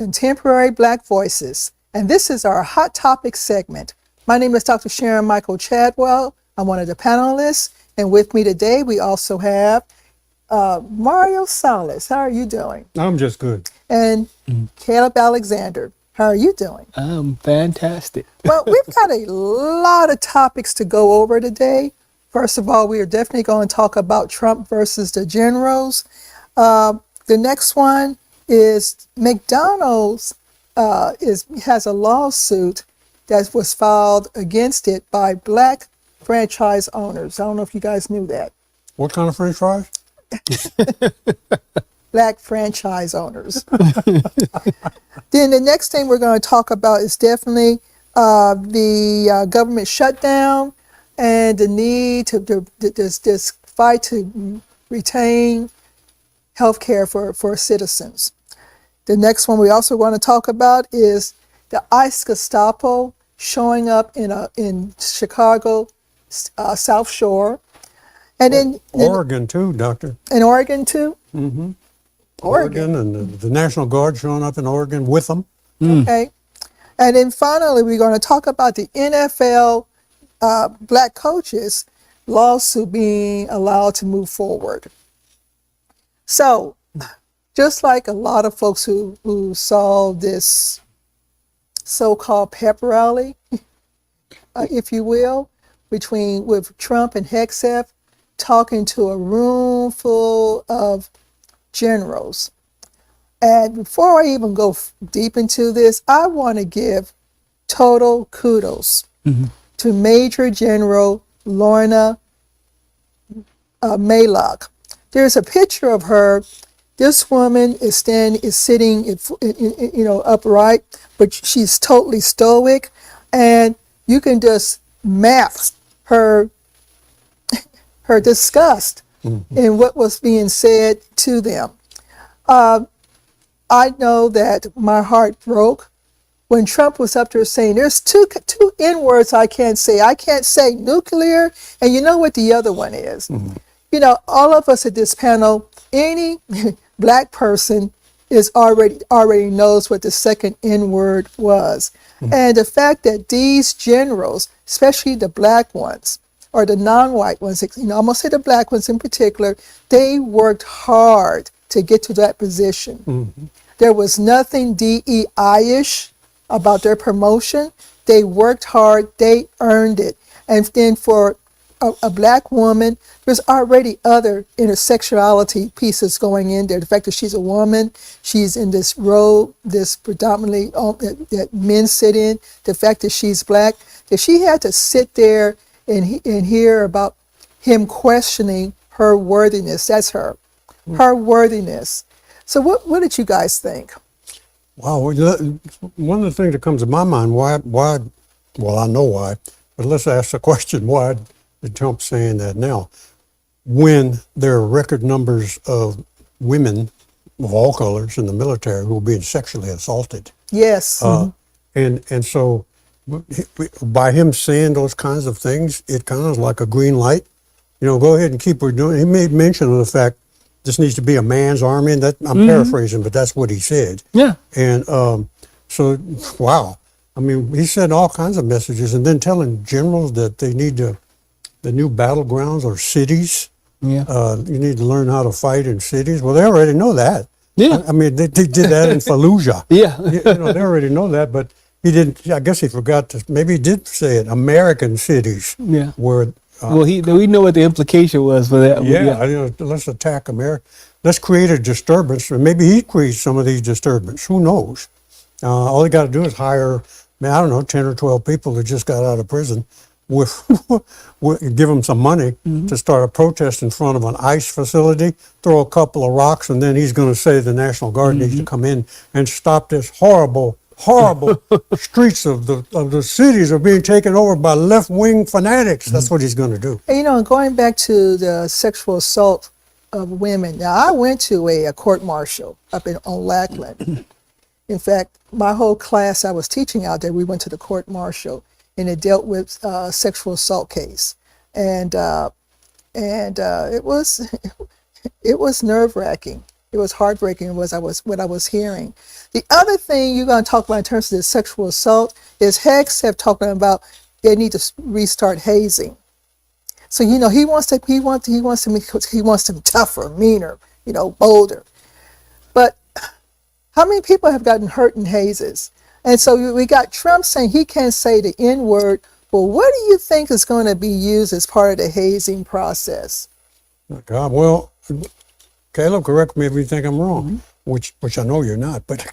Contemporary Black Voices, and this is our Hot Topic segment. My name is Dr. Sharon Michael Chadwell. I'm one of the panelists, and with me today we also have Mario Salas. How are you doing? I'm just good. And Caleb Alexander. How are you doing? I'm fantastic. Well, we've got a lot of topics to go over today. First of all, we are definitely going to talk about Trump versus the generals. The next one is McDonald's has a lawsuit that was filed against it by Black franchise owners. I don't know if you guys knew that. What kind of French fries? Black franchise owners. Then the next thing we're going to talk about is definitely the government shutdown and the need to this fight to retain health care for citizens. The next one we also want to talk about is the ICE Gestapo showing up in Chicago, South Shore. And then Oregon too, Doctor. in Oregon too? Mm-hmm. Oregon. And the National Guard showing up in Oregon with them. Okay. And then finally, we're going to talk about the NFL Black coaches lawsuit being allowed to move forward. So, just like a lot of folks who saw this so-called pep rally, if you will, with Trump and Hegseth talking to a room full of generals. And before I even go deep into this, I want to give total kudos to Major General Lorna Maylock. There's a picture of her. This woman is sitting, upright, but she's totally stoic, and you can just map her disgust in what was being said to them. I know that my heart broke when Trump was up there saying, there's two N words I can't say. I can't say nuclear, and you know what the other one is. Mm-hmm. You know, all of us at this panel, any Black person is already knows what the second N word was. Mm-hmm. And the fact that these generals, especially the Black ones, or the non-white ones, I'm gonna say the Black ones in particular, they worked hard to get to that position. Mm-hmm. There was nothing DEI-ish about their promotion. They worked hard, they earned it. And then for a Black woman, there's already other intersectionality pieces going in there. The fact that she's a woman, she's in this role, this predominantly that men sit in, the fact that she's Black, that she had to sit there and hear about him questioning her worthiness. That's her worthiness. So what did you guys think? Wow, one of the things that comes to my mind, why, well, I know why, but let's ask the question, why did Trump saying that now? When there are record numbers of women of all colors in the military who are being sexually assaulted. Yes. And so by him saying those kinds of things, it kind of like a green light. Go ahead and keep what you're doing. He made mention of the fact this needs to be a man's army, and that I'm paraphrasing, but that's what he said. Yeah. And so, wow. I mean, he said all kinds of messages, and then telling generals that they need the new battlegrounds are cities. Yeah. You need to learn how to fight in cities. Well, they already know that. Yeah. I mean, they did that in Fallujah. Yeah. They already know that, but he didn't. I guess he forgot to. Maybe he did say it. American cities. Yeah. Where. Well, we know what the implication was for that. Yeah. Let's attack America. Let's create a disturbance, or maybe he creates some of these disturbances. Who knows? All he got to do is hire, 10 or 12 people that just got out of prison, give them some money to start a protest in front of an ICE facility, throw a couple of rocks, and then he's going to say the National Guard needs to come in and stop this horrible streets of the cities are being taken over by left-wing fanatics. That's what he's going to do. And, going back to the sexual assault of women. Now, I went to a court-martial up on Lackland. In fact, my whole class I was teaching out there, we went to the court-martial, and it dealt with sexual assault case. And it was nerve-wracking. It was heartbreaking what I was hearing. The other thing you're going to talk about in terms of the sexual assault is Hex have talking about they need to restart hazing. So he wants them tougher, meaner, bolder. But how many people have gotten hurt in hazes? And so we got Trump saying he can't say the N word. Well, what do you think is going to be used as part of the hazing process? Oh, God, well, Caleb, correct me if you think I'm wrong, which I know you're not, but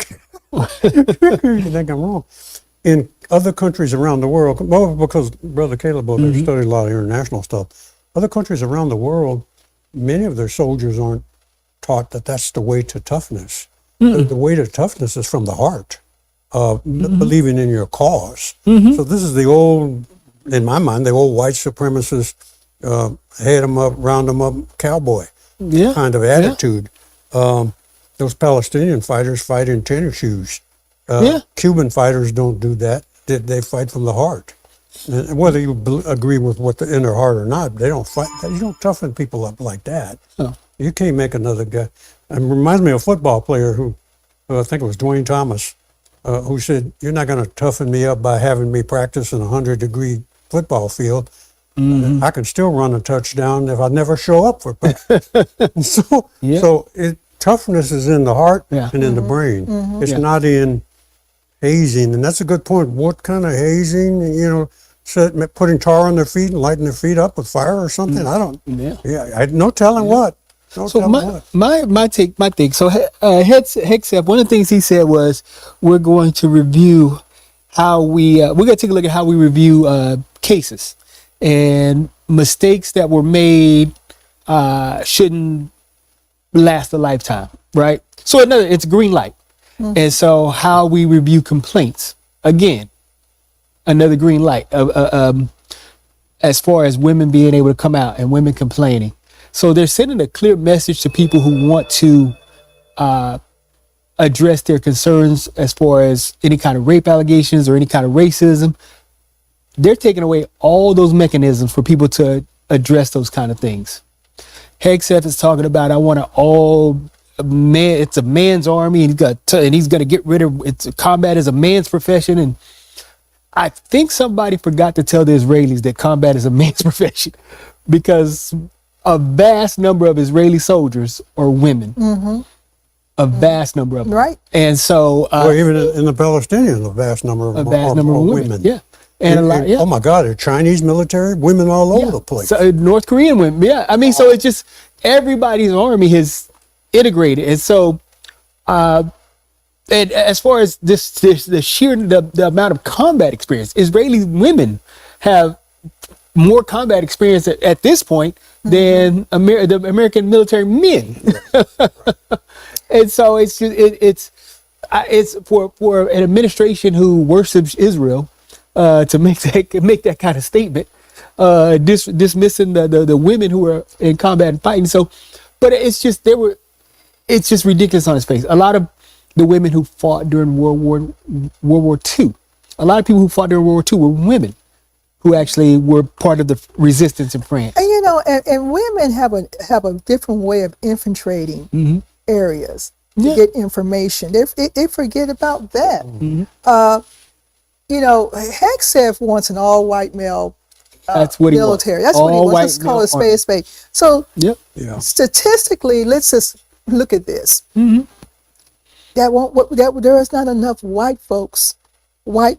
you think I'm wrong. In other countries around the world, well, because Brother Caleb over there studied a lot of international stuff, other countries around the world, many of their soldiers aren't taught that that's the way to toughness. The way to toughness is from the heart, believing in your cause. So this is the old, in my mind, the old white supremacist, head them up, round them up, cowboy kind of attitude. Those Palestinian fighters fight in tennis shoes. Cuban fighters don't do that. They fight from the heart. And whether you agree with what's in their heart or not, they don't fight. You don't toughen people up like that. Oh. You can't make another guy. It reminds me of a football player who, I think it was Dwayne Thomas, who said, "You're not going to toughen me up by having me practice in a 100-degree football field. I can still run a touchdown if I never show up for practice." So toughness is in the heart and in the brain. It's not in hazing, and that's a good point. What kind of hazing? Putting tar on their feet and lighting their feet up with fire or something. I don't. I had no telling what. My take. So Hexep, one of the things he said was we're going to review how we're going to take a look at how we review cases, and mistakes that were made shouldn't last a lifetime, right? So it's green light. And so how we review complaints, again, another green light as far as women being able to come out and women complaining. So they're sending a clear message to people who want to address their concerns as far as any kind of rape allegations or any kind of racism. They're taking away all those mechanisms for people to address those kind of things. Hegseth is talking about, I want it's a man's army, and he's going to get rid of combat is a man's profession. And I think somebody forgot to tell the Israelis that combat is a man's profession, because a vast number of Israeli soldiers are women. A vast number of them. Right. And so even in the Palestinians, a vast number of them are women. Yeah. And a lot, oh my God, the Chinese military, women all over the place. So, North Korean women, I mean, so it's just everybody's army has integrated. And so, and as far as the amount of combat experience, Israeli women have more combat experience at this point than the American military men. And so it's for an administration who worships Israel to make that kind of statement, dismissing the women who are in combat and fighting. So, but it's just ridiculous on its face. A lot of the women who fought during World War II, a lot of people who fought during World War II were women who actually were part of the resistance in France. And and women have a different way of infiltrating areas to get information. They forget about that. Hegseth wants an all-white male that's what military. He wants. That's what he wants. Let's call it spade a spade. So statistically, let's just look at this. There is not enough white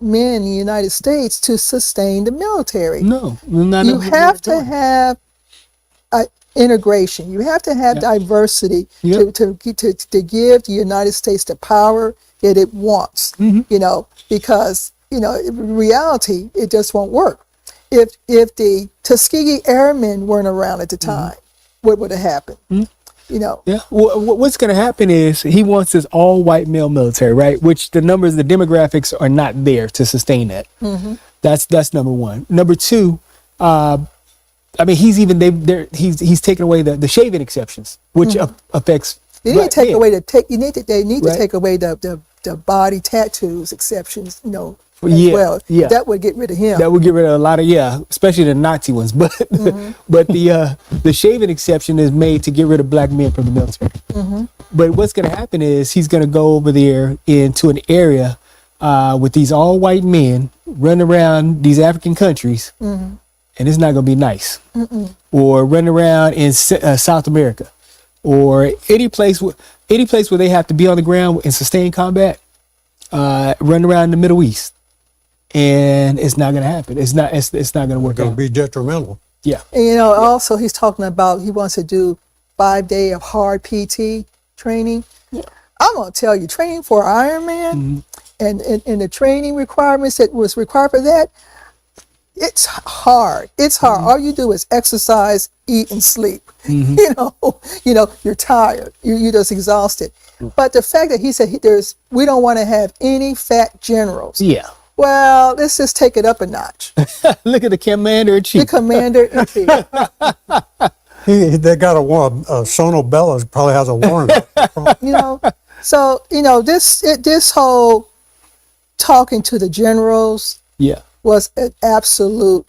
men in the United States to sustain the military. No, you have to have integration. You have to have diversity to give the United States the power that it wants. Because in reality, it just won't work. If the Tuskegee Airmen weren't around at the time, what would have happened? What's going to happen is he wants this all-white male military, right? Which the demographics are not there to sustain that. That's number one. Number two, he's taken away the shaving exceptions, which affects. They need to take away the body tattoos exceptions. Yeah, well. yeah. That would get rid of him. That would get rid of a lot of, especially the Nazi ones. But but the shaving exception is made to get rid of black men from the military. But what's going to happen is he's going to go over there into an area with these all white men running around these African countries, and it's not going to be nice. Or running around in South America, or any place where they have to be on the ground in sustained combat, running around in the Middle East. And it's not going to happen. It's not going to work It's going to out. be detrimental. Yeah. And also he's talking about he wants to do 5 day of hard PT training. I'm gonna tell you, training for Ironman and the training requirements that was required for that, it's hard. It's hard. All you do is exercise, eat, and sleep. You know, you're tired. You're just exhausted. But the fact that he said we don't want to have any fat generals. Yeah. Well, let's just take it up a notch. Look at the commander in chief. The commander in chief. They got a Sono Bella probably has a warrant. So this whole talking to the generals Yeah. was an absolute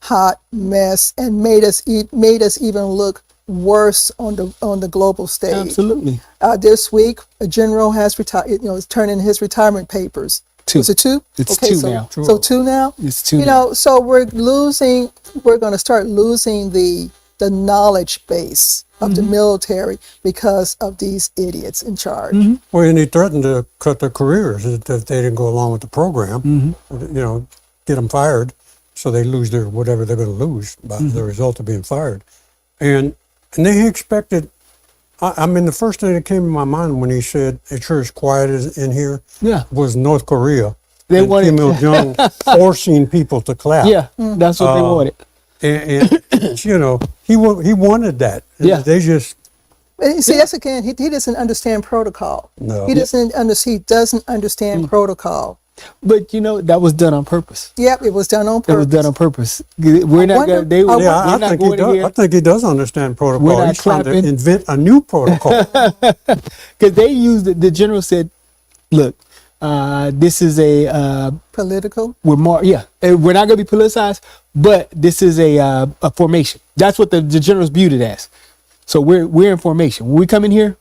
hot mess and made us even look worse on the global stage. Absolutely. This week, a general has retired. Is turning his retirement papers. 2. Was it 2? It's okay, 2 so, now. So 2 now. It's 2 now. So we're going to start losing the knowledge base of the military because of these idiots in charge. Well, and he threatened to cut their careers if they didn't go along with the program. Get them fired, so they lose their whatever they're going to lose by the result of being fired. And they expected. I mean, the first thing that came to my mind when he said, "It's sure as quiet as in here," was North Korea. They and wanted Kim Il Jong forcing people to clap. Yeah, that's what they wanted. Mm-hmm. And he wanted that. Yeah. They just And see, that's again, he doesn't understand protocol. No. He doesn't understand protocol. But that was done on purpose. Yep, it was done on It purpose. was done on purpose. We're not wonder- going. They were. I We're not think he going does. here I think he does understand protocol. We're not He's trying to clapping. invent a new protocol. because they used the general said, "Look, this is a Political. we're not going to be politicized, but this is a formation." That's what the generals viewed it as. So we're in formation. When we come in here,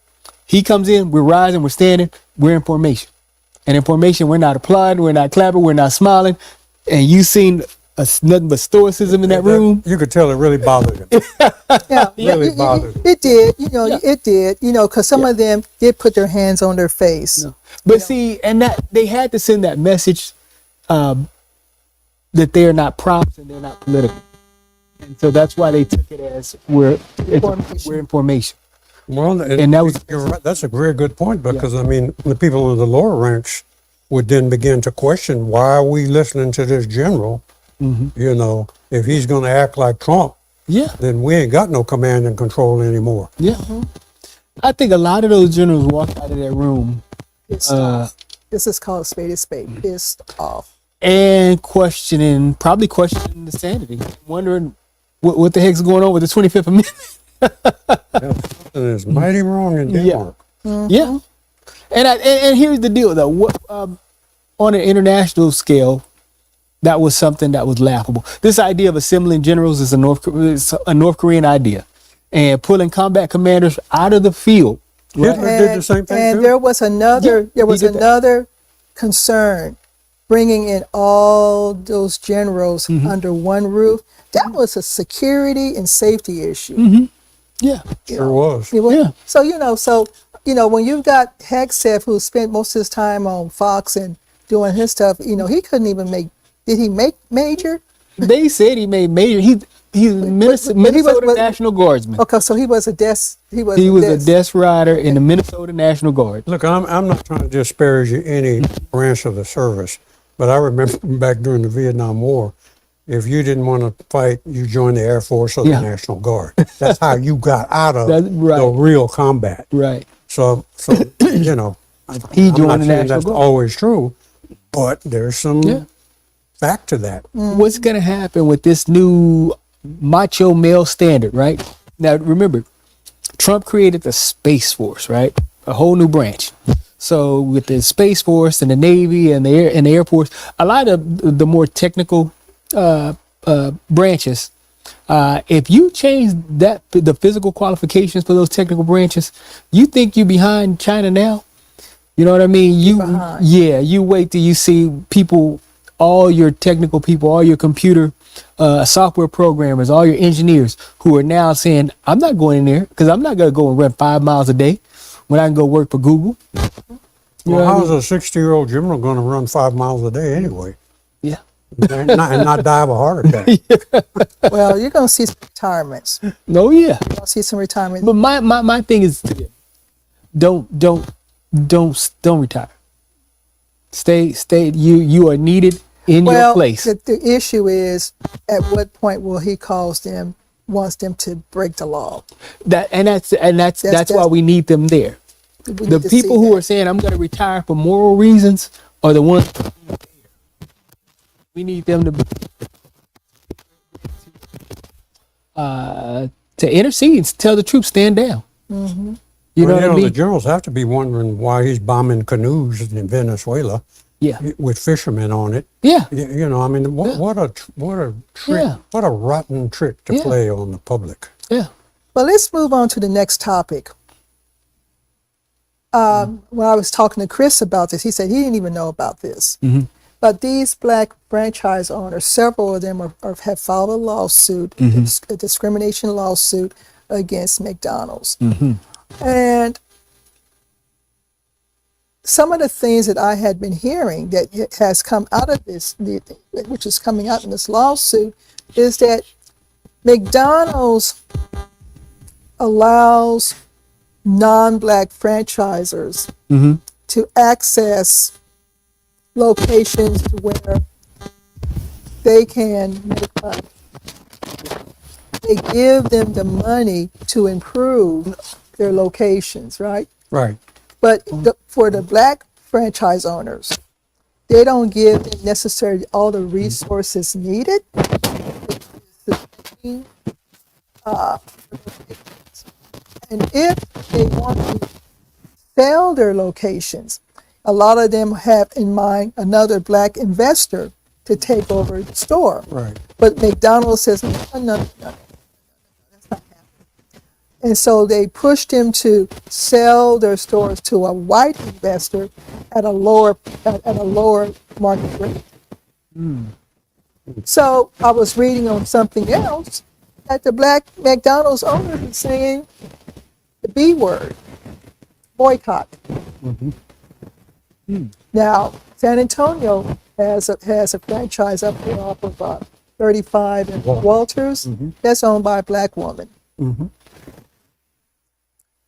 he comes in, we're rising, we're standing, we're in formation. And in formation, we're not applauding, we're not clapping, we're not smiling. And you seen nothing but stoicism in that room. You could tell it really bothered him. Yeah, Really bothered. it did. It did. Because some of them did put their hands on their face. But see, and that they had to send that message that they are not props and they're not political. And so that's why they took it as we're in formation. Well, And that was- you're right. That's a very good point because I mean, the people in the lower ranks would then begin to question, why are we listening to this general? If he's going to act like Trump, Yeah, then we ain't got no command and control anymore. yeah. I think a lot of those generals walked out of that room Pissed off. This is called spade a spade. Pissed off. and probably questioning the sanity, wondering what the heck's going on with the 25th Amendment. Something is mighty wrong in Denmark. Yeah, and here's the deal though. What on an international scale, that was something that was laughable. This idea of assembling generals is a North Korean idea, and pulling combat commanders out of the field. Hitler did the same thing And too. there was another he did that. another concern, bringing in all those generals under one roof. That was a security and safety issue. Yeah, Sure was. It was- Yeah. So when you've got Hegseth, who spent most of his time on Fox and doing his stuff, he couldn't even make. Did he make major? they said he made major. He's Minnesota National Guardsman. Okay, so he was a desk. He was a desk rider in the Minnesota National Guard. Look, I'm not trying to disparage any branch of the service, but I remember back during the Vietnam War, if you didn't want to fight, you joined the Air Force or the National Guard. That's how you got out of That's right. the real combat. Right. So He I'm joined not the saying National that's Guard. always true, but there's some fact to that. What's going to happen with this new macho male standard, right? Now, remember, Trump created the Space Force, right? A whole new branch. So with the Space Force and the Navy and the Air Force, a lot of the more technical branches, if you change the physical qualifications for those technical branches, you think you're behind China now? You know what I mean? You wait till you see people, all your technical people, all your computer software programmers, all your engineers who are now saying, I'm not going in there because I'm not going to go and run 5 miles a day when I can go work for Google. Well, how's a 60-year-old general going to run 5 miles a day anyway? Yeah. And not die of a heart attack? Well, you're going to see some retirements. No, yeah. You're going to see some retirements. But my thing is, don't retire. Stay. You are needed in your place. The issue is, at what point will he wants them to break the law? That's why we need them there. The people who are saying I'm going to retire for moral reasons are the ones we need them to intercede, tell the troops stand down. Mm-hmm. You know what I mean? The generals have to be wondering why he's bombing canoes in Venezuela. Yeah. With fishermen on it. Yeah. You know, I mean, what a trick, Yeah. what a rotten trick to play on the public. Yeah. Well, let's move on to the next topic. When I was talking to Chris about this, he said he didn't even know about this. Mm-hmm. But these black franchise owners, several of them have filed a lawsuit, a discrimination lawsuit against McDonald's. Mm-hmm. And some of the things that I had been hearing that has come out of this, which is coming out in this lawsuit, is that McDonald's allows non-black franchisors to access locations where they can make money. They give them the money to improve their locations, right? Right. But for the black franchise owners, they don't give them necessarily all the resources needed. And if they want to sell their locations, a lot of them have in mind another black investor to take over the store. Right. But McDonald's says, no, that's not happening. And so they pushed him to sell their stores to a white investor at a lower market rate. So I was reading on something else that the black McDonald's owners are saying the B word, boycott. Now, San Antonio has a franchise up there off of 35 and Walters. That's owned by a black woman.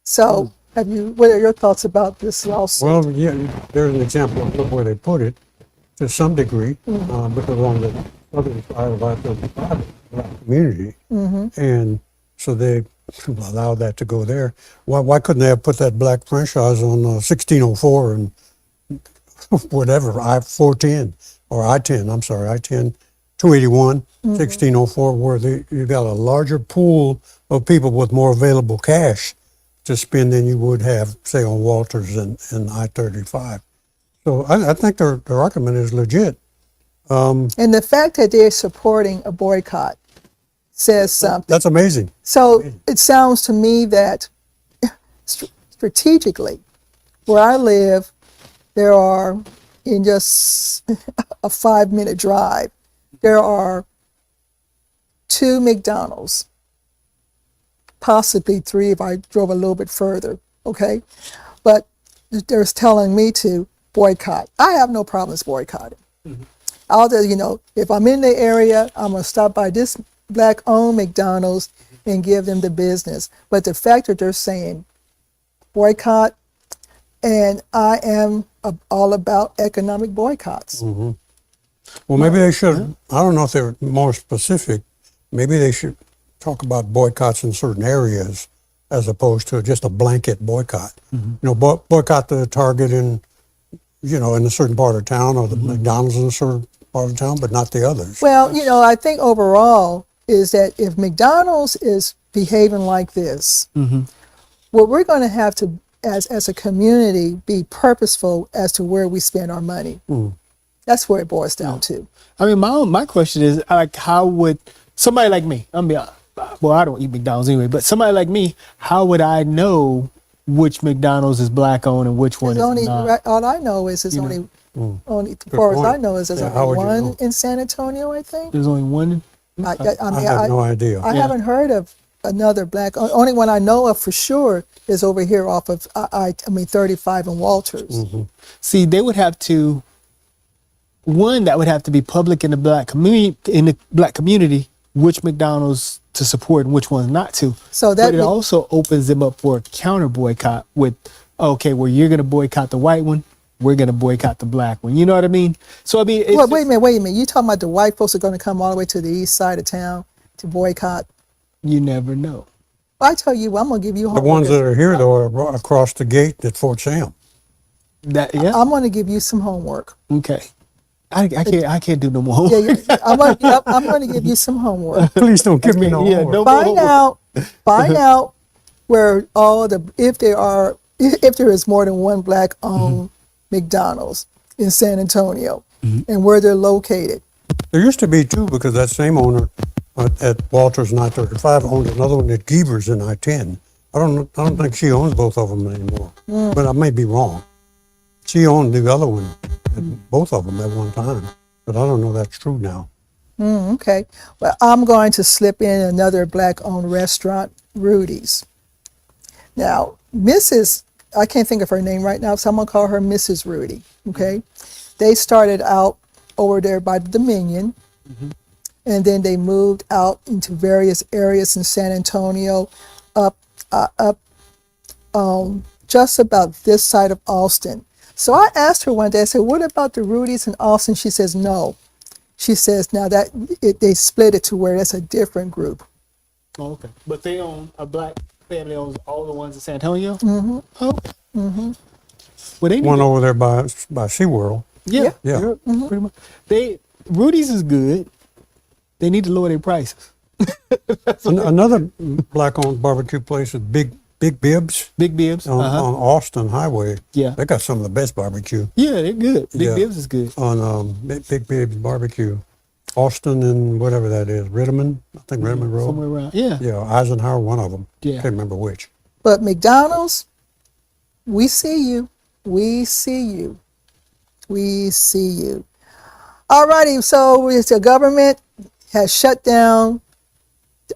So, what are your thoughts about this lawsuit? Well, yeah, there's an example of where they put it to some degree, because on the other side of the black community, and so they allowed that to go there. Why couldn't they have put that black franchise on 1604 and whatever, I-410 or I-10, I'm sorry, I-10, 281, 1604, where you got a larger pool of people with more available cash to spend than you would have, say, on Walters and I-35. So I think their argument is legit. And the fact that they're supporting a boycott says something. That's amazing. So it sounds to me that strategically, where I live, there are, in just a 5-minute drive, there are 2 McDonald's, possibly 3 if I drove a little bit further, okay? But they're telling me to boycott. I have no problems boycotting. I'll just, if I'm in the area, I'm going to stop by this black-owned McDonald's and give them the business. But the fact that they're saying boycott, and I am all about economic boycotts. Well, maybe they should, I don't know if they're more specific, maybe they should talk about boycotts in certain areas as opposed to just a blanket boycott. Boycott the Target in a certain part of town, or the McDonald's in a certain part of town, but not the others. Well, I think overall is that if McDonald's is behaving like this, what we're going to have to as a community, be purposeful as to where we spend our money. That's where it boils down to. I mean, my question is like, how would somebody like me? I don't eat McDonald's anyway, but somebody like me, how would I know which McDonald's is black owned and which one There's is only not? right, all I know is there's only as far as I know is there's how only would you one know? in San Antonio, I think. There's only one. I I have no idea. I haven't heard of another black. Only one I know of for sure is over here off of 35 and Walters. See, they would have to. One that would have to be public in the black community, which McDonald's to support and which ones not to. So that but it also opens them up for a counter boycott with, okay, well, you're going to boycott the white one, we're going to boycott the black one. You know what I mean? So I mean, it's Well, wait a minute. You talking about the white folks are going to come all the way to the east side of town to boycott? you never know. I tell you, I'm going to give you The homework. ones that are here, though, are across the gate at Fort Sam. That yeah. I'm going to give you some homework. Okay. I can't do no more. I'm going to give you some homework. Please don't give me no Yeah, homework. no- Find out where if there is more than one black owned McDonald's in San Antonio and where they're located. There used to be two, because that same owner at Walters and I-35 owned another one at Giebers in I-10. I don't think she owns both of them anymore, but I may be wrong. She owned the other one, both of them at one time, but I don't know that's true now. Okay. Well, I'm going to slip in another black owned restaurant, Rudy's. Now, I can't think of her name right now, so I'm going to call her Mrs. Rudy. Okay. They started out over there by the Dominion, and then they moved out into various areas in San Antonio, up just about this side of Austin. So I asked her one day, I said, what about the Rudy's in Austin? She says, no. She says, now that they split it to where that's a different group. Oh, okay. But they own a black family owns all the ones in San Antonio. Mm-hmm. Oh. Mm-hmm. Well, they One over there by SeaWorld. Yeah. Yeah. Pretty much. Rudy's is good. They need to lower their prices. Another black-owned barbecue place is Big Bibs Big Bibs. on Austin Highway. Yeah. They got some of the best barbecue Yeah, they're good. Big Yeah. Bibs is good. on Big Bibs Barbecue. Austin and whatever that is, Ritterman, I think Ritterman Road. Somewhere around. Yeah. Yeah, Eisenhower, one of them. Yeah. Can't remember which. But McDonald's, we see you. We see you. We see you. All righty, so the government has shut down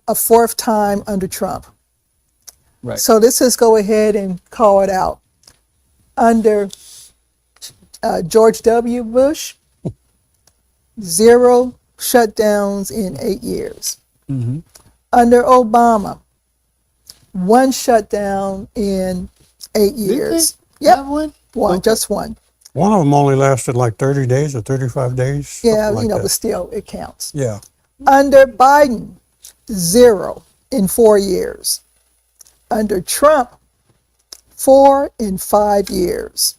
a fourth time under Trump. Right. So let's just go ahead and call it out. Under George W. Bush, 0 shutdowns in 8 years. Under Obama, 1 shutdown in 8 years. Yep. Yep, One? one, Okay. just one. One of them only lasted like 30 days or 35 days. Yeah, something like but that. still, it counts. Yeah. Under Biden, 0 in 4 years. Under Trump, 4 in 5 years.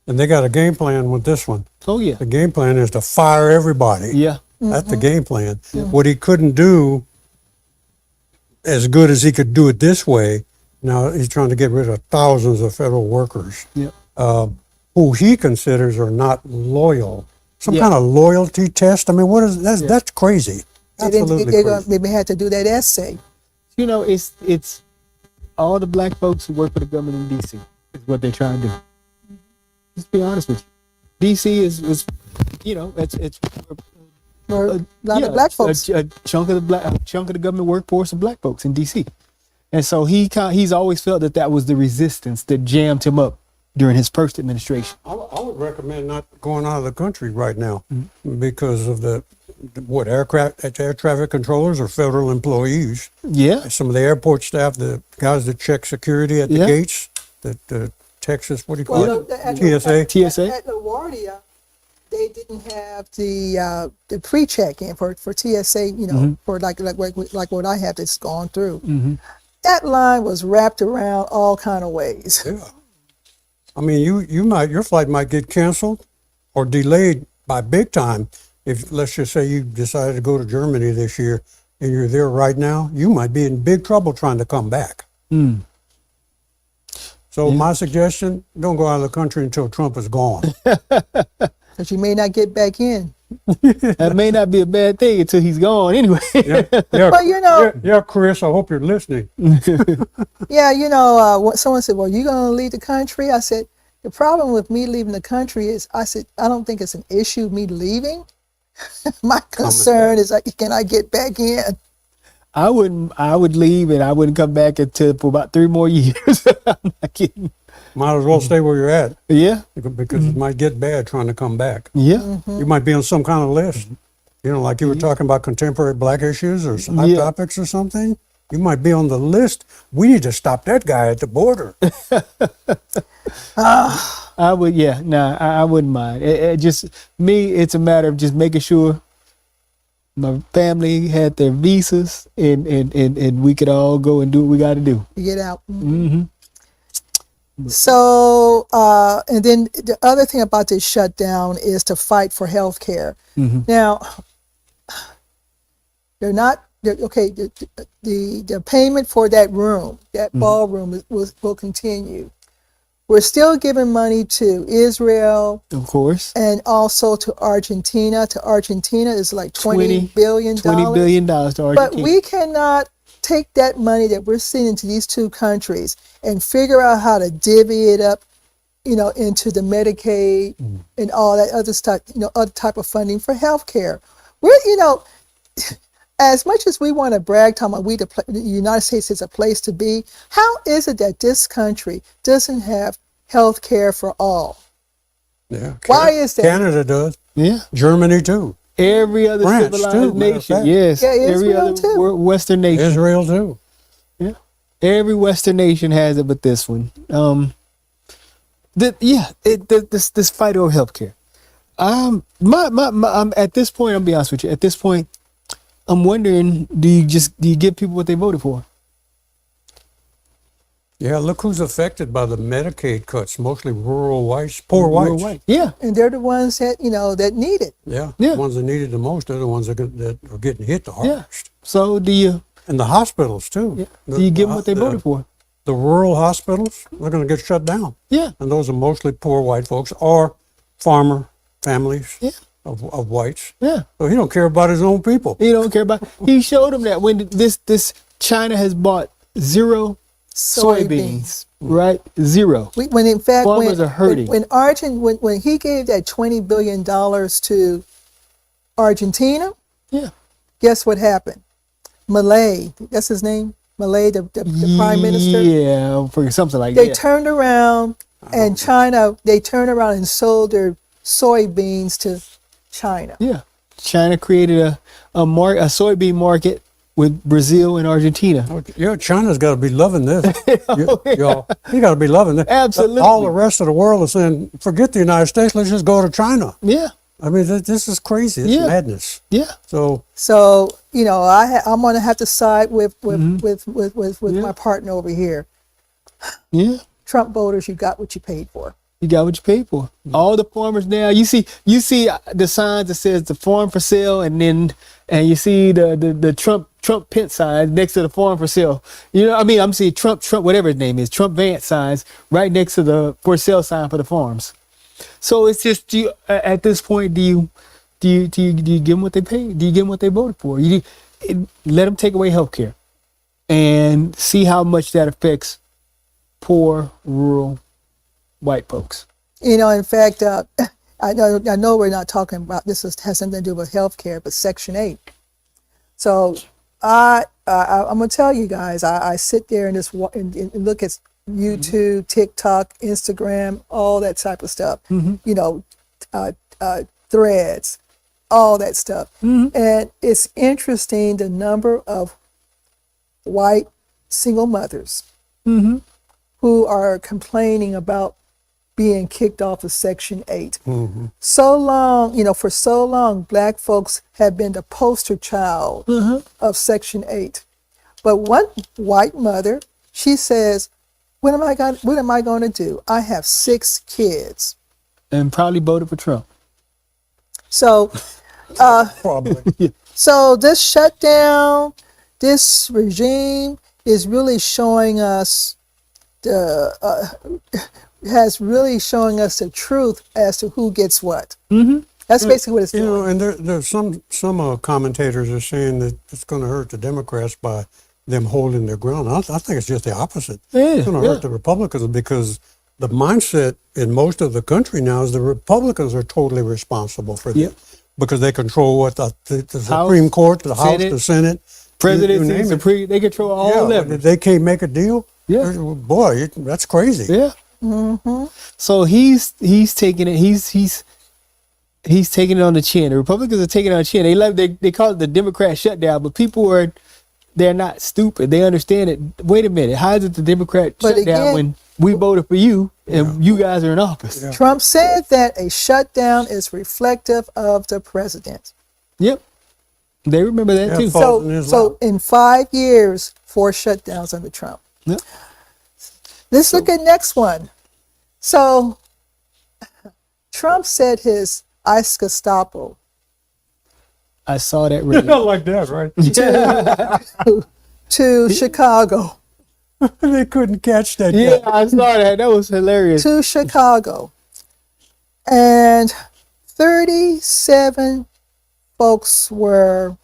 And they got a game plan with this one. Oh yeah. The game plan is to fire everybody. Yeah. That's the game plan. What he couldn't do as good as he could do it this way, now he's trying to get rid of thousands of federal workers Yeah. who he considers are not loyal. Some Yeah. kind of loyalty test. I mean, what is that? That's crazy. Absolutely crazy. They had to do that essay. You know, it's all the black folks who work for the government in DC is what they're trying to do. Just be honest with you. DC is you know, it's For a lot of black folks. A chunk of the government workforce of black folks in DC. And so he's always felt that was the resistance that jammed him up during his first administration. I would recommend not going out of the country right now because of the air traffic controllers are federal employees. Yeah. Some of the airport staff, the guys that check security at the Yeah. gates, the Texas, what do you call Well, it? at TSA. TSA. At LaGuardia, they didn't have the pre-check-in for TSA, you know, for like what I have that's gone through. That line was wrapped around all kind of ways. Yeah. I mean, your flight might get canceled or delayed by big time. If let's just say you decided to go to Germany this year and you're there right now, you might be in big trouble trying to come back. So my suggestion, don't go out of the country until Trump is gone. Because you may not get back in. That may not be a bad thing until he's gone anyway. Yeah, But, you know- yeah, Chris, I hope you're listening. Yeah, someone said, well, you going to leave the country? I said, the problem with me leaving the country is, I said, I don't think it's an issue, me leaving. My concern is, like, can I get back in? I would leave and I wouldn't come back until for about 3 more years. I'm not kidding. Might as well stay where you're at Yeah. because it might get bad trying to come back. Yeah. You might be on some kind of list. You know, like you were talking about contemporary black issues or hot topics or something. You might be on the list. We need to stop that guy at the border. I would, I wouldn't mind. It just, me, it's a matter of just making sure my family had their visas and we could all go and do what we got to do. You get out. Mm-hmm. So, and then the other thing about this shutdown is to fight for health care. Mm-hmm. Now, the payment for that room, that ballroom will continue. We're still giving money to Israel, Of course. and also to Argentina. To Argentina is like $20 billion. $20 billion to Argentina. But we cannot take that money that we're sending to these two countries and figure out how to divvy it up, into the Medicaid and all that other stuff, other type of funding for healthcare. We're, as much as we want to brag, talking about the United States is a place to be, how is it that this country doesn't have health care for all? Yeah. Why is that? Canada does. Yeah. Germany too. Every other France, civilized too, matter of nation. fact. Yes. Yeah, every Israel, other too. Western nation. Israel too. Yeah. Every Western nation has it, but this one. This fight over healthcare. I'm at this point. I'll be honest with you. At this point, I'm wondering: do you give people what they voted for? Yeah, look who's affected by the Medicaid cuts. Mostly rural whites, poor Rural whites. white. Yeah. And they're the ones that, that need it. Yeah, Yeah. the ones that need it the most are the ones that are getting hit the Yeah. hardest. So do you? And the hospitals too. Yeah. Do you give them what they voted for? The rural hospitals, they're going to get shut down. Yeah. And those are mostly poor white folks or farmer families Yeah. of whites. Yeah. So he don't care about his own people. He don't care about. He showed them that when this China has bought 0 soybeans, right? 0. When in fact, Farmers are hurting. when he gave that $20 billion to Argentina, Yeah. guess what happened? Malay, that's his name? Malay, the prime minister? Yeah, for something like They that. turned around and they turned around and sold their soybeans to China. Yeah. China created a soybean market with Brazil and Argentina. Yeah, China's got to be loving this. Y'all, he got to be loving this. Absolutely. All the rest of the world is saying, forget the United States, let's just go to China. Yeah. I mean, this is crazy. It's Yeah. madness. Yeah. So, I'm going to have to side with my partner over here. Yeah. Trump voters, you got what you paid for. You got what you paid for. All the farmers now, you see the signs that says the farm for sale, and you see the Trump Pence signs next to the farm for sale. I'm seeing Trump whatever his name is, Trump Vance signs right next to the for sale sign for the farms. So it's just, at this point, do you give them what they pay? Do you give them what they voted for? Let them take away healthcare and see how much that affects poor rural white folks. In fact, I know we're not talking about this. Has something to do with healthcare, but Section 8. So I'm gonna tell you guys, I sit there and just and look at YouTube, TikTok, Instagram, all that type of stuff. Threads, all that stuff, and it's interesting the number of white single mothers who are complaining about being kicked off of Section 8. So long, for so long, Black folks have been the poster child of Section 8. But one white mother, she says, what am I going to do? I have 6 kids. And probably voted for Trump. So, probably. so this shutdown, this regime is really showing us has really showing us the truth as to who gets what. Mm-hmm. That's basically what it's doing. You know, and there's some commentators are saying that it's going to hurt the Democrats by them holding their ground. I think it's just the opposite. It's going to hurt the Republicans because the mindset in most of the country now is the Republicans are totally responsible for this because they control what the Supreme Court, the House, the Senate, presidency, they control all levels. They can't make a deal. Yeah, boy, that's crazy. Yeah. Mm-hmm. So he's taking it. He's taking it on the chin. The Republicans are taking it on the chin. They call it the Democrat shutdown, but people they're not stupid. They understand it. Wait a minute, how is it the Democrat shutdown when we voted for you and you guys are in office? Yeah. Trump said that a shutdown is reflective of the president. Yep, they remember that too. So in 5 years, 4 shutdowns under Trump. Yep. Let's look at next one. So Trump said his ICE Gestapo. I saw that. Really. Not like that, right? to Chicago. They couldn't catch that. Yeah, I saw that. That was hilarious. To Chicago. And 37 folks were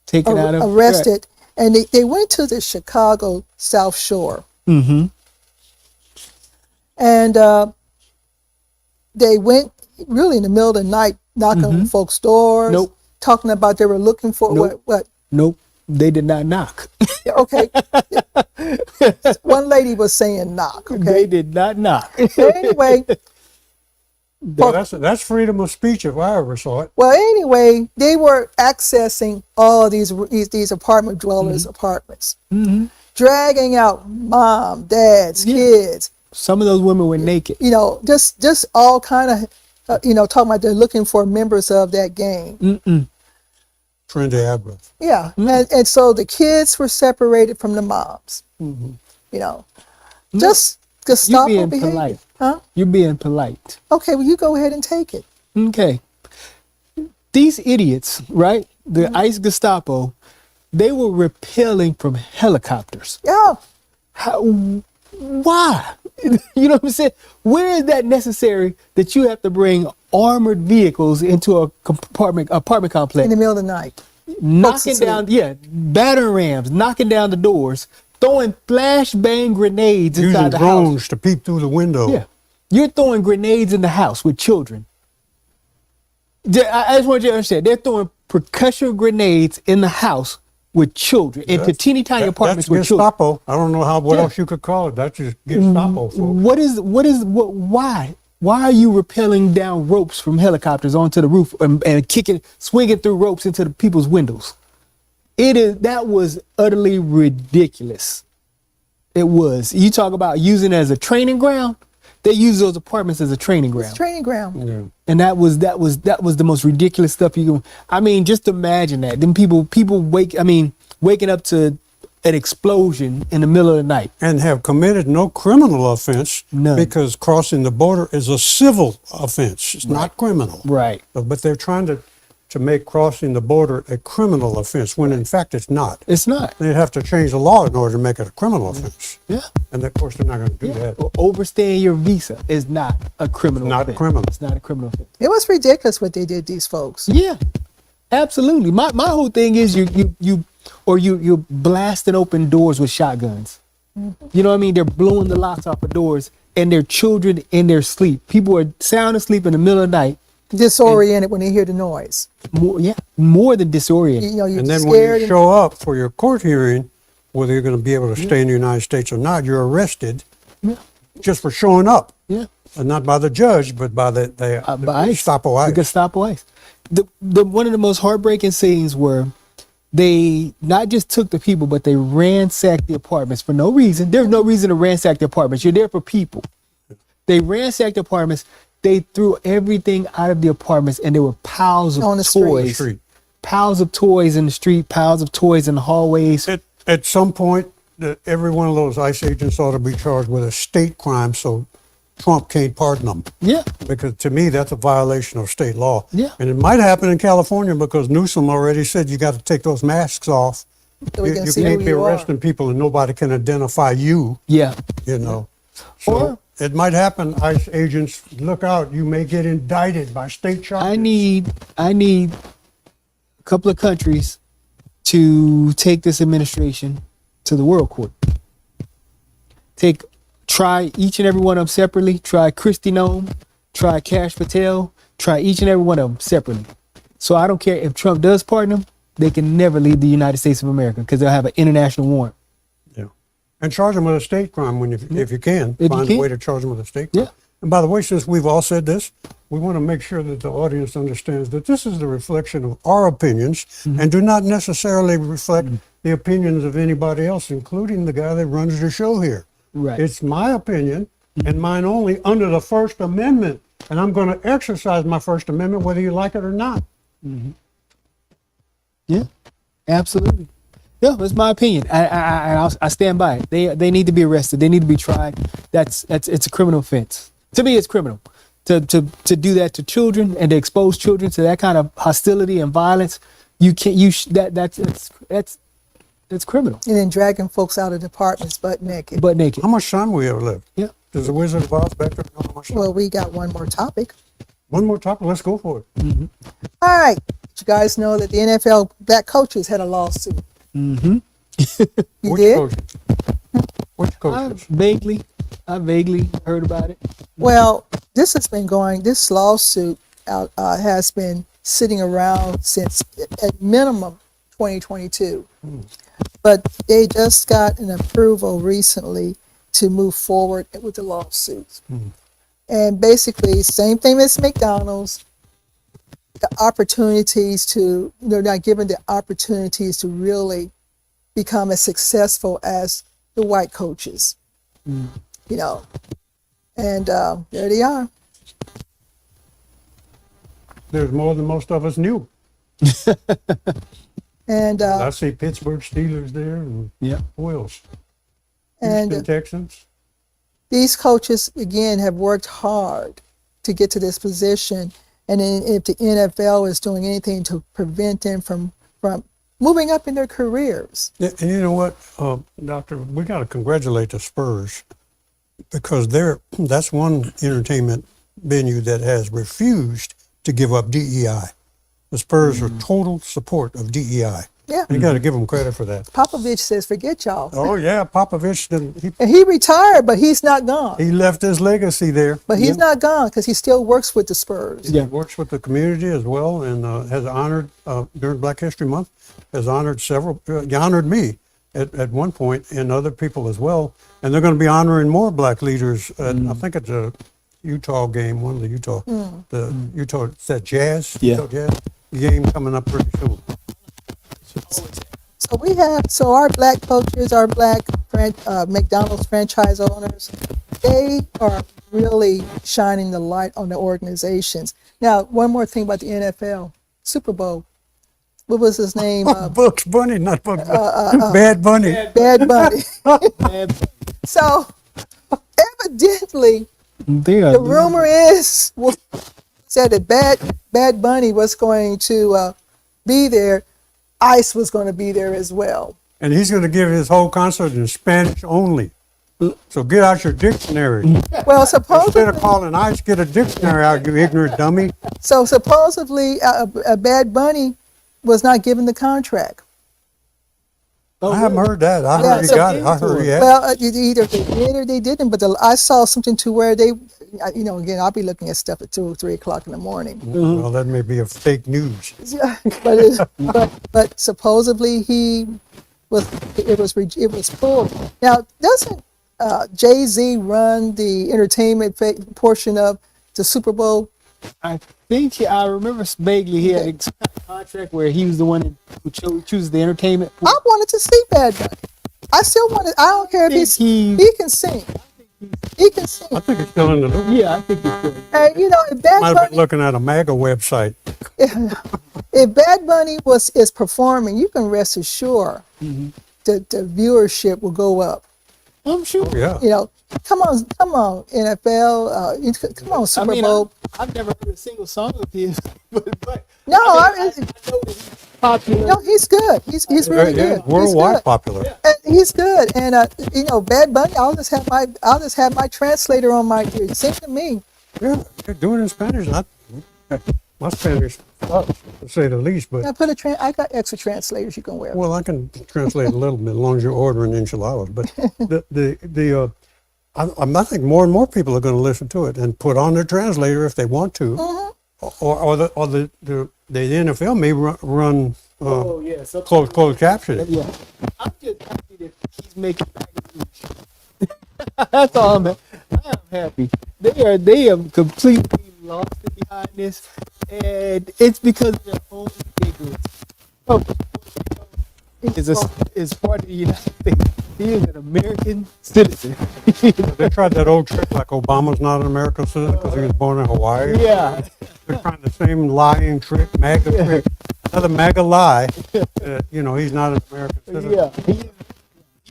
taken out of arrested. And they went to the Chicago South Shore. Mm-hmm. And they went really in the middle of the night, knocking on folks' doors. Nope. Talking about they were looking for what? Nope. They did not knock. Okay. One lady was saying knock. Okay. They did not knock. Anyway. That's freedom of speech if I ever saw it. Well, anyway, they were accessing all these apartment dwellers' apartments, dragging out mom, dads, kids. Some of those women were naked. You know, just all kind of, talking about they're looking for members of that gang. Trinity Abbott. Yeah, and so the kids were separated from the moms. You know, just Gestapo You're being behavior. polite. Huh? You're being polite. Okay, well, you go ahead and take it. Okay. These idiots, right? The ICE Gestapo, they were rappelling from helicopters. Yeah. Why? You know what I'm saying? Where is that necessary that you have to bring armored vehicles into a apartment complex? In the middle of the night. Knocking down, battering rams, knocking down the doors, throwing flashbang grenades inside Using the drones house. to peep through the window. Yeah. You're throwing grenades in the house with children. I just want you to understand, they're throwing percussion grenades in the house with children, into teeny tiny apartments with children. That's Gestapo. I don't know what else you could call it. That's just Gestapo, folks. Why are you rappelling down ropes from helicopters onto the roof and swinging through ropes into the people's windows? That was utterly ridiculous. It was. You talk about using it as a training ground. They use those apartments as a training ground. It's training ground. Yeah. And that was the most ridiculous stuff you can. I mean, just imagine that. Then people waking up to an explosion in the middle of the night. And have committed no criminal offense. None. Because crossing the border is a civil offense. It's not criminal. Right. But they're trying to make crossing the border a criminal offense when in fact it's not. It's not. They'd have to change the law in order to make it a criminal offense. Yeah. And of course they're not going to do that. Overstaying your visa is not a criminal Not offense. criminal. It's not a criminal offense. It was ridiculous what they did, these folks. Yeah, absolutely. My whole thing is you're blasting open doors with shotguns. You know what I mean? They're blowing the locks off of doors and their children in their sleep. People are sound asleep in the middle of the night. Disoriented when they hear the noise. More than disoriented. You know, you're And then scared. when you show up for your court hearing, whether you're going to be able to stay in the United States or not, you're arrested just for showing up. Yeah. And not by the judge, but by the By ICE. Gestapo ICE. The Gestapo ICE. The one of the most heartbreaking scenes were they not just took the people, but they ransacked the apartments for no reason. There's no reason to ransack the apartments. You're there for people. They ransacked the apartments. They threw everything out of the apartments, and there were piles of On the toys. street. Piles of toys in the street, piles of toys in the hallways. At some point, every one of those ICE agents ought to be charged with a state crime so Trump can't pardon them. Yeah. Because to me, that's a violation of state law. Yeah. And it might happen in California because Newsom already said you got to take those masks off So we You, can you see can't who be you are. arresting people and nobody can identify you, Yeah. you know. So Or- it might happen, ICE agents, look out, you may get indicted by state charges. I need a couple of countries to take this administration to the World Court. Try each and every one of them separately. Try Kristi Noem, try Kash Patel, try each and every one of them separately. So I don't care if Trump does pardon them, they can never leave the United States of America because they'll have an international warrant. Yeah. And charge them with a state crime when if you can. If you Find can. a way to charge them with a state crime. Yeah. And by the way, since we've all said this, we want to make sure that the audience understands that this is the reflection of our opinions and do not necessarily reflect the opinions of anybody else, including the guy that runs the show here. Right. It's my opinion and mine only under the First Amendment. And I'm going to exercise my First Amendment whether you like it or not. Yeah, absolutely. Yeah, that's my opinion. I stand by it. They need to be arrested. They need to be tried. It's a criminal offense. To me, it's criminal to do that to children and to expose children to that kind of hostility and violence. You can't. That's criminal. And then dragging folks out of departments butt naked. Butt naked. How much time we have left? Yeah. Does the Wizard of Oz back there know how much time? Well, we got one more topic. One more topic. Let's go for it. All right. You guys know that the NFL black coaches had a lawsuit. You Which did? coaches? Which I coaches? vaguely heard about it. Well, this lawsuit has been sitting around since at minimum 2022. But they just got an approval recently to move forward with the lawsuits. And basically, same thing as McDonald's, the opportunities to, they're not given the opportunities to really become as successful as the white coaches, you know. And there they are. There's more than most of us knew. And I see Pittsburgh Steelers there, and Yeah. who else? and Houston Texans. these coaches again have worked hard to get to this position. And then if the NFL is doing anything to prevent them from moving up in their careers, Yeah, and you know what, Doctor, we got to congratulate the Spurs because that's one entertainment venue that has refused to give up DEI. The Spurs are total support of DEI. yeah. You got to give them credit for that. Popovich says, "Forget y'all." Oh yeah, Popovich, And he retired, but he's not gone. he left his legacy there. But he's not gone because he still works with the Spurs. Yeah. He works with the community as well, and has honored during Black History Month, has honored several. He honored me at one point, and other people as well. And they're going to be honoring more Black leaders. I think it's a Utah game, one of the Utah, it's that Jazz, Yeah. Utah Jazz game coming up pretty soon. So our black coaches, our black McDonald's franchise owners, they are really shining the light on the organizations. Now, one more thing about the NFL, Super Bowl. What was his name? Bugs Bunny, not Bugs Bunny. Bad Bunny. Bad Bunny. So evidently, the rumor is said that Bad Bunny was going to be there. ICE was going to be there as well. And he's going to give his whole concert in Spanish only. So get out your dictionary. Well, Instead supposedly, of calling ICE, get a dictionary out, you ignorant dummy. supposedly, Bad Bunny was not given the contract. I haven't heard that. I Yeah, heard he so- got it. I heard he had it. Well, either they did or they didn't. But I saw something to where they, again, I'll be looking at stuff at 2 or 3 o'clock in the morning. Well, that may be a fake news. but supposedly it was pulled. Now, doesn't Jay-Z run the entertainment portion of the Super Bowl? I think I remember vaguely he had a contract where he was the one who chooses the entertainment. I wanted to see Bad Bunny. I still wanted. I don't care if he can sing. He can sing. I think it's still in the loop. Yeah, I think it's good. And if Bad Might have Bunny, been looking at a MAGA website. if Bad Bunny is performing, you can rest assured that the viewership will go up. I'm sure. Yeah. Come on, NFL, come on, Super Bowl. I've never heard a single song of his, but No, I know that he's popular. No, he's good. He's really good. He's worldwide good. popular. And he's good. And Bad Bunny, I'll just have my translator on my ear. Sing to me. Yeah, they're doing it in Spanish. My Spanish sucks, to say the least, but I I got extra translators you can wear. well, I can translate a little bit as long as you're ordering enchiladas. But I think more and more people are going to listen to it and put on their translator if they want to, or the NFL may run closed captioning. Yeah, I'm just happy that he's making magazines. That's all I'm happy. They have completely lost it behind this, and it's because of their own ignorance. Oh, is part of the United States. He is an American citizen. They tried that old trick like Obama's not an American citizen because he was born in Hawaii. Yeah. They're trying the same lying trick, MAGA trick, another MAGA lie. He's not an American citizen. Yeah.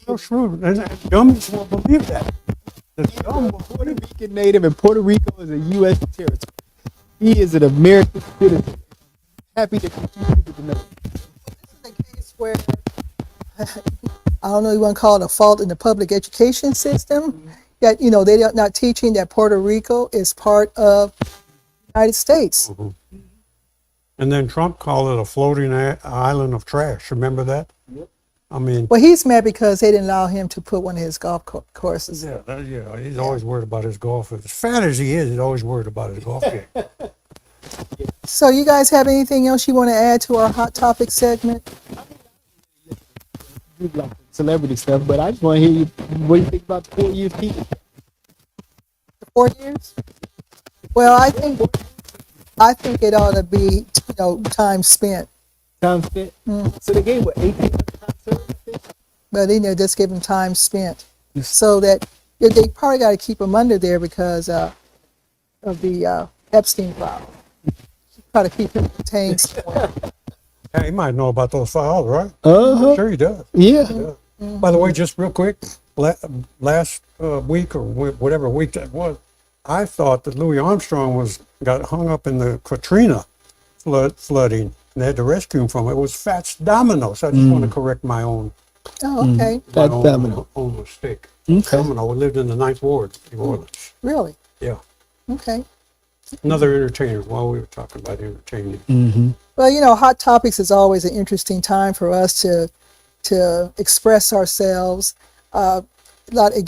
So shrewd, and dummies won't believe that. The dumb will Puerto Rican native, and Puerto Rico is a U.S. territory. He is an American citizen. Happy that you people to know. This is a case where I don't know, you want to call it a fault in the public education system. That they're not teaching that Puerto Rico is part of the United States. And then Trump called it a floating island of trash. Remember that? Yep. I mean, Well, he's mad because they didn't allow him to put one of his golf courses. yeah, he's always worried about his golf. As fat as he is, he's always worried about his golf game. So, you guys have anything else you want to add to our hot topic segment? Do like celebrity stuff, but I just want to hear you. What do you think about the 4 years teaching? 4 years? Well, I think it ought to be time spent. Time spent. So they gave what 18 months time service, I think? But just give them time spent, so that they probably got to keep them under there because of the Epstein file. Try to keep him contained somewhere. Yeah, he might know about those files, right? Uh-huh. Sure he does. Yeah. By the way, just real quick, last week or whatever week that was, I thought that Louis Armstrong got hung up in the Katrina flooding, and they had to rescue him from it. It was Fats Domino. So I just want to correct my own. Oh, okay. Fats Domino. Own mistake. Okay. Domino lived in the 9th Ward, New Orleans. Really? Yeah. Okay. Another entertainer. While we were talking about entertaining. Mm-hmm. Well, Hot Topics is always an interesting time for us to express ourselves. A lot of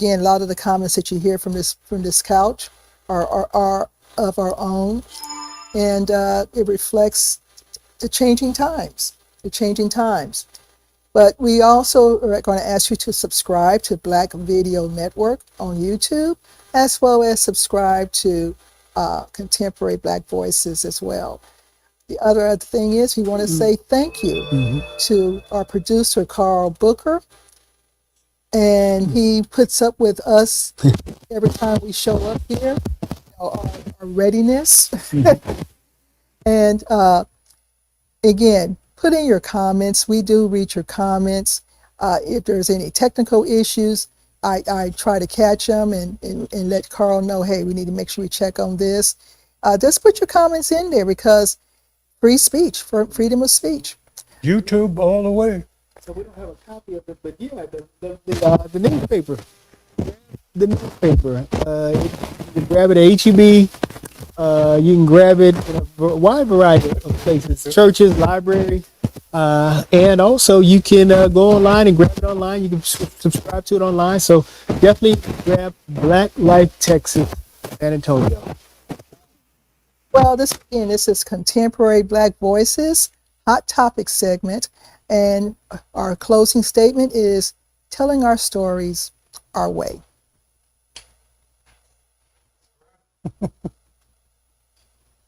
the comments that you hear from this couch are of our own, and it reflects the changing times. But we also are going to ask you to subscribe to Black Video Network on YouTube, as well as subscribe to Contemporary Black Voices as well. The other thing is we want to say thank you to our producer, Carl Booker. And he puts up with us every time we show up here, our readiness. And again, put in your comments. We do read your comments. If there's any technical issues, I try to catch them and let Carl know, hey, we need to make sure we check on this. Just put your comments in there because free speech, freedom of speech. YouTube all the way. So we don't have a copy of it, but yeah, the newspaper. The newspaper. You can grab it at HEB. You can grab it in a wide variety of places, churches, libraries, and also you can go online and grab it online. You can subscribe to it online. So definitely grab Black Life Texas, San Antonio. Well, this is Contemporary Black Voices, Hot Topic segment, and our closing statement is telling our stories our way.